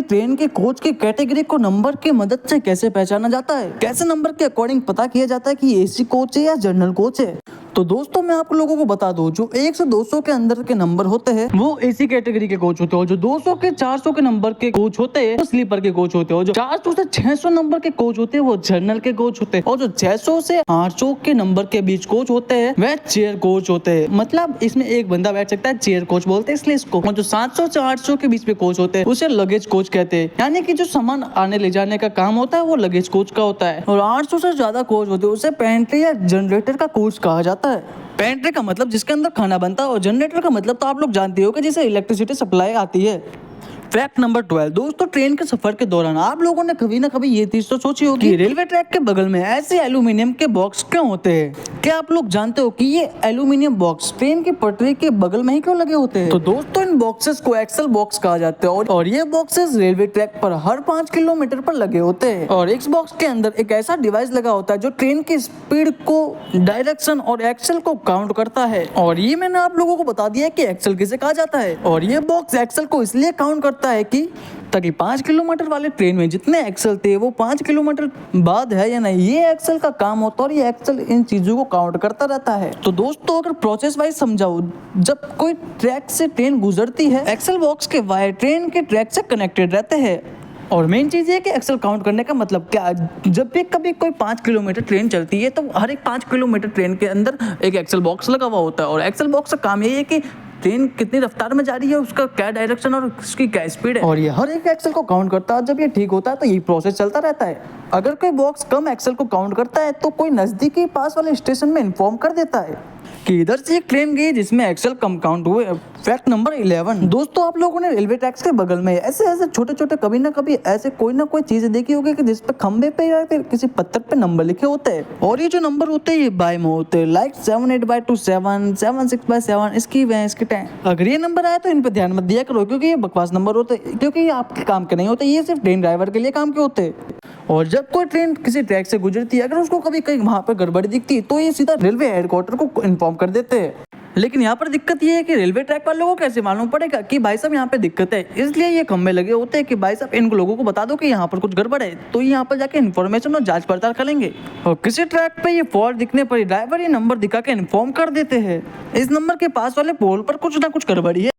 Train के coach की category को नंबर की मदद से कैसे पहचाना जाता है, कैसे नंबर के अकॉर्डिंग पता किया जाता है कि एसी कोच है या जनरल कोच है। तो दोस्तों मैं आप लोगों को बता दूं, जो 1 से 200 के अंदर के नंबर होते हैं वो एसी कैटेगरी के कोच होते हैं, और जो 200 के 400 के नंबर के कोच होते हैं वो स्लीपर के कोच होते हैं, और जो 400 से 600 नंबर के कोच होते हैं वो जनरल के कोच होते हैं, और जो 600 से 800 के नंबर के बीच कोच होते हैं वह चेयर कोच होते हैं। मतलब इसमें एक बंदा बैठ सकता है, चेयर कोच बोलते हैं इसलिए इसको। और जो 700 से 800 के बीच में कोच होते हैं उसे लगेज कोच कहते हैं, यानी कि जो सामान आने ले जाने का काम होता है वो लगेज कोच का होता है। और 800 से ज्यादा कोच होते हैं उसे पेंट्री या जनरेटर का कोच कहा जाता है। पेंट्री का मतलब जिसके अंदर खाना बनता है, और जनरेटर का मतलब तो आप लोग जानते हो कि जिसे इलेक्ट्रिसिटी सप्लाई आती है। फैक्ट नंबर 12, दोस्तों ट्रेन के सफर के दौरान आप लोगों ने कभी ना कभी ये चीज तो सोची होगी कि रेलवे ट्रैक के बगल में ऐसे एल्यूमिनियम के बॉक्स क्यों होते हैं। क्या आप लोग जानते हो कि ये एल्यूमिनियम बॉक्स ट्रेन की पटरी के बगल में ही क्यों लगे होते हैं? तो दोस्तों इन बॉक्सेस को एक्सल बॉक्स कहा जाता है, और ये बॉक्सेस रेलवे ट्रैक पर हर 5 किलोमीटर पर लगे होते हैं। और इस बॉक्स के अंदर एक ऐसा डिवाइस लगा होता है जो ट्रेन की स्पीड को, डायरेक्शन और एक्सल को काउंट करता है। और ये मैंने आप लोगों को बता दिया कि एक्सल किसे कहा जाता है। और ये बॉक्स एक्सल को इसलिए काउंट करता है कि ताकि 5 किलोमीटर वाले ट्रेन में जितने एक्सल थे वो 5 किलोमीटर बाद है या नहीं, ये एक्सल का काम होता है, और ये एक्सल इन चीजों को काउंट करता रहता है। तो दोस्तों अगर प्रोसेस वाइज समझाओ, जब कोई ट्रैक से ट्रेन गुजरती है एक्सल बॉक्स के वायर ट्रेन के ट्रैक से कनेक्टेड रहते हैं। और मेन चीज है कि एक्सल काउंट करने का मतलब क्या, जब भी कभी कोई 5 किलोमीटर ट्रेन चलती है तो हर एक 5 किलोमीटर ट्रेन के अंदर एक एक्सल बॉक्स लगा हुआ होता है, और एक्सल बॉक्स का काम यही है कि ट्रेन कितनी रफ्तार में जा रही है, उसका क्या डायरेक्शन और उसकी क्या स्पीड है, और ये हर एक एक्सल को काउंट करता है। जब ये ठीक होता है तो ये प्रोसेस चलता रहता है। अगर कोई बॉक्स कम एक्सल को काउंट करता है तो कोई नजदीकी पास वाले स्टेशन में इन्फॉर्म कर देता है कि इधर से एक ट्रेन गई जिसमें एक्सल कम काउंट हुए। फैक्ट नंबर 11, दोस्तों आप लोगों ने रेलवे ट्रैक्स के बगल में ऐसे छोटे छोटे कभी ना कभी ऐसे कोई ना कोई चीजें देखी होगी कि जिस पे खंबे पे या फिर किसी पत्थर पे नंबर लिखे होते हैं, और ये जो नंबर होते हैं ये बाय में होते हैं, लाइक 78/27, 76/7, इसकी वे इसके 10। अगर ये नंबर आया तो इन पे ध्यान मत दिया करो, क्योंकि ये बकवास नंबर होते हैं, क्योंकि ये आपके काम के नहीं होते, ये सिर्फ ट्रेन ड्राइवर के लिए काम के होते हैं। और जब कोई ट्रेन किसी ट्रैक से गुजरती है, अगर उसको कभी कहीं वहां पर गड़बड़ी दिखती है तो ये सीधा रेलवे हेडक्वार्टर को इन्फॉर्म कर देते हैं। लेकिन यहाँ पर दिक्कत ये है कि रेलवे ट्रैक वालों को कैसे मालूम पड़ेगा कि भाई साहब यहाँ पे दिक्कत है, इसलिए ये खंबे लगे होते हैं कि भाई साहब इन लोगों को बता दो कि यहाँ पर कुछ गड़बड़ है, तो यहाँ पर जाके इन्फॉर्मेशन और जांच पड़ताल करेंगे। और किसी ट्रैक पे ये फॉल्ट दिखने पर ड्राइवर ये नंबर दिखा के इन्फॉर्म कर देते हैं, इस नंबर के पास वाले पोल पर कुछ ना कुछ गड़बड़ी है।